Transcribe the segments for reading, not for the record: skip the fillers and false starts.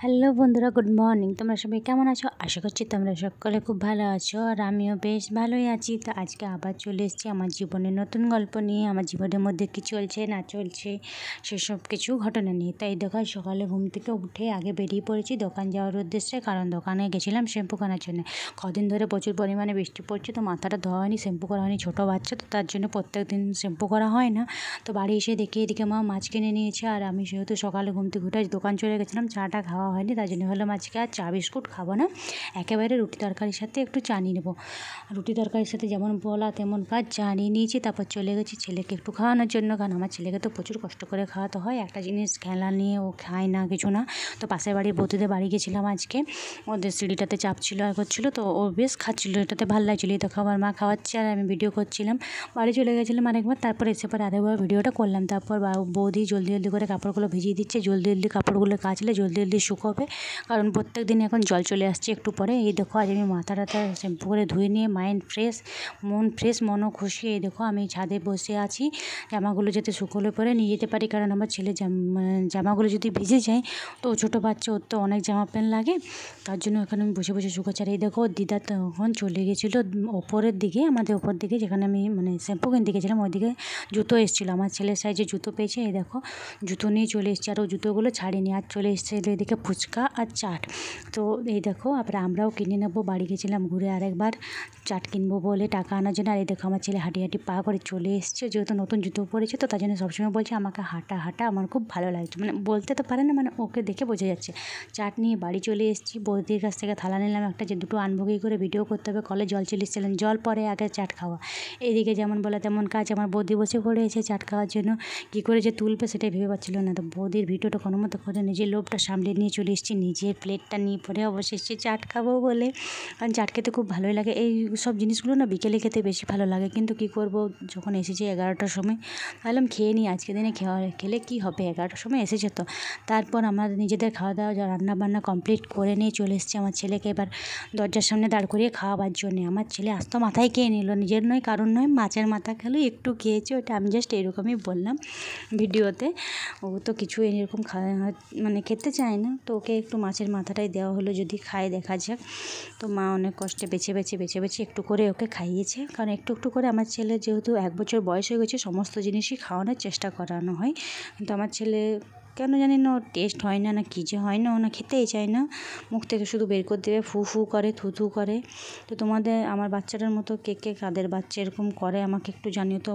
Hello বন্ধুরা, good morning. তোমরা সবাই কেমন আছো? আশা করছি তোমরা সকলে খুব ভালো আছো, আর আমিও বেশ ভালোই আছি। তো আজকে আবার চলে এসেছি আমার জীবনের নতুন গল্প নিয়ে। আমার জীবনের মধ্যে কী চলছে না চলছে সেসব কিছু ঘটনা নিয়ে। তাই দেখো, সকালে ঘুম থেকে উঠে আগে বেরিয়ে পড়েছি দোকান যাওয়ার উদ্দেশ্যে, কারণ দোকানে গেছিলাম শ্যাম্পু কেনার জন্য। কদিন ধরে প্রচুর পরিমাণে বৃষ্টি পড়ছে, তো মাথাটা ধোয়া হয়নি, শ্যাম্পু করা হয়নি। ছোটো বাচ্চা তো, তার জন্য প্রত্যেক দিন শ্যাম্পু করা হয় না। তো বাড়ি এসে দেখি এদিকে মা মাছ কিনে নিয়েছে, আর আমি সেহেতু সকালে ঘুম থেকে উঠে দোকান চলে গেছিলাম, চাটা খাওয়া হয়নি। তাই জন্য হলাম আজকে আর চা বিস্কুট খাবো না, একেবারে রুটি তরকারির সাথে একটু চা নিয়ে নেবো। রুটি তরকারির সাথে যেমন বলা তেমন কাজ, চা নিয়ে নিয়েছি। তারপর চলে গেছি ছেলেকে একটু খাওয়ানোর জন্য, কারণ আমার ছেলেকে তো প্রচুর কষ্ট করে খাওয়াতে হয়। একটা জিনিস খেলা নিয়ে ও খায় না, কিছু না। তো পাশের বাড়ির বৌদিদের বাড়ি গেছিলাম আজকে, ওদের সিঁড়িটাতে চাপ ছিল আর করছিলো, তো ও বেশ খাচ্ছিলো, এটাতে ভালো লাগছিলো। এই দেখো আমার মা খাওয়াচ্ছে আর আমি ভিডিও করছিলাম। বাড়ি চলে গেছিলাম আরেকবার, তারপর এসে পরে আরেকবার ভিডিওটা করলাম। তারপর বৌদি জলদি জলদি করে কাপড়গুলো ভিজিয়ে দিচ্ছে, জলদি জলদি কাপড়গুলো কাচলে জলদি জলদি শুকোবে, কারণ প্রত্যেক দিন এখন জল চলে আসছে একটু পরে। এই দেখো আজ আমি মাথা টাথা শ্যাম্পু করে ধুয়ে নিয়ে মন ফ্রেশ, মনও খুশি। এই দেখো আমি ছাদে বসে আছি, জামাগুলো যাতে শুকোলে পরে নিয়ে যেতে পারি, কারণ আমার ছেলে জামাগুলো যদি ভিজে যায়, তো ছোটো বাচ্চা, ওর তো অনেক জামা প্যান্ট লাগে, তার জন্য এখানে আমি বসে বসে শুকোচ্ছি। আর এই দেখো দিদা তখন চলে গেছিলো ওপরের দিকে, আমাদের ওপর দিকে, যেখানে আমি শ্যাম্পু কিনতে গেছিলাম, ওইদিকে জুতো এসেছিলো। আমার ছেলের সাইজে জুতো পেয়েছে, এই দেখো জুতো নিয়ে চলে এসেছি, আর ও জুতোগুলো ছাড়িনি, আর চলে এসেছিলো এদিকে ফুচকা আর চাট। তো এই দেখো আবার আমরাও কিনে নেবো, বাড়ি গেছিলাম ঘুরে আরেকবার চাট কিনবো বলে টাকা আনার জন্য। আর এই দেখো আমার ছেলে হাঁটি হাঁটি পা করে চলে এসছে, যেহেতু নতুন জুতো পরেছে, তো তার জন্য সবসময় বলছে আমাকে হাঁটা হাঁটা আমার খুব ভালো লাগছে, বলতে তো পারে না, ওকে দেখে বোঝা যাচ্ছে। চাট নিয়ে বাড়ি চলে এসেছি, বৌদির কাছ থেকে থালা নিলাম একটা, যে দুটো আনবো কী করে, ভিডিও করতে হবে। কলে জল চলে এসেছিলেন, জল পরে আগে চাট খাওয়া। এইদিকে যেমন বলে তেমন কাজ, আমার বৌদি বসে পড়েছে চাট খাওয়ার জন্য, কী করে যে তুলবে সেটাই ভেবে পাচ্ছিল না। তো বৌদির ভিডিওটা কোনো মতো করে নিজের লোভটা সামলে নিয়ে চলে এসেছি, নিজের প্লেটটা নিয়ে পরে অবশেষে চাট খাবো বলে, কারণ চাট খেতে খুব ভালোই লাগে। এই সব জিনিসগুলো না বিকেলে খেতে বেশি ভালো লাগে, কিন্তু কী করব, যখন এসেছে 11টার সময়, ভাবলাম খেয়ে নিই, আজকে দিনে খেলে কী হবে, 11টার সময় এসেছে তো। তারপর আমার নিজেদের খাওয়া দাওয়া রান্না বান্না কমপ্লিট করে নিয়ে চলে এসেছি আমার ছেলেকে এবার দরজার সামনে দাঁড় করিয়ে খাওয়াবার জন্যে। আমার ছেলে আস্ত মাথায় খেয়ে নিল, নিজের নয় কারণ নয়, মাছের মাথা খেলো, একটু খেয়েছে, ওটা আমি জাস্ট এরকমই বললাম ভিডিওতে। ও তো কিছু এরকম খেতে চায় না, তো ওকে একটু মাছের মাথাটাই দেওয়া হলো, যদি খায় দেখা যাক। তো মা অনেক কষ্টে বেছে বেছে একটু করে ওকে খাইয়েছে, কারণ একটু একটু করে আমার ছেলে যেহেতু 1 বছর বয়স হয়ে গেছে, সমস্ত জিনিসই খাওয়ানোর চেষ্টা করানো হয়। কিন্তু আমার ছেলে কেন জানি না, ওর টেস্ট হয় না, না কী যে হয় না, ও না খেতেই চায় না, মুখ থেকে শুধু বের করে দেবে, ফু ফু করে, থু থু করে। তো তোমাদের আমার বাচ্চাটার মতো কে কাদের বাচ্চা এরকম করে আমাকে একটু জানিও তো।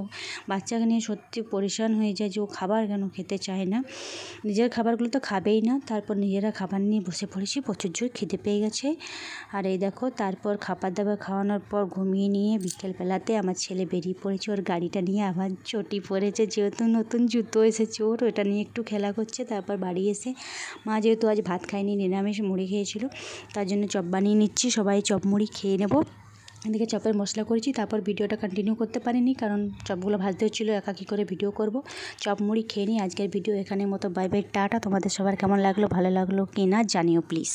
বাচ্চাকে নিয়ে সত্যি পরেশান হয়ে যায় যে ও খাবার কেন খেতে চায় না, নিজের খাবারগুলো তো খাবেই না। তারপর নিজেরা খাবার নিয়ে বসে পড়েছি, প্রচুর জোর খিদে পেয়ে গেছে। আর এই দেখো তারপর খাবার দাবার খাওয়ানোর পর ঘুমিয়ে নিয়ে বিকেলবেলাতে আমার ছেলে বেরিয়ে পড়েছে, ওর গাড়িটা নিয়ে আবার চটি পড়েছে, যেহেতু নতুন জুতো এসেছে ওর, ওটা নিয়ে একটু খেলা করছে। তারপর বাড়ি এসে মা যেহেতু আজ ভাত খায়নি, নিরামিষ মুড়ি খেয়েছিল, তার জন্য চপ বানিয়ে নিচ্ছি, সবাই চপ মুড়ি খেয়ে নেব। এদিকে চপের মশলা করেছি, তারপর ভিডিওটা কন্টিনিউ করতে পারিনি, কারণ চপগুলো ভাজতে হচ্ছিলো, একা কী করে ভিডিও করব। চপ মুড়ি খেয়ে নিই, আজকের ভিডিও এখানের মতো, বাই বাই, টাটা। তোমাদের সবার কেমন লাগলো, ভালো লাগলো কি না জানিও প্লিজ।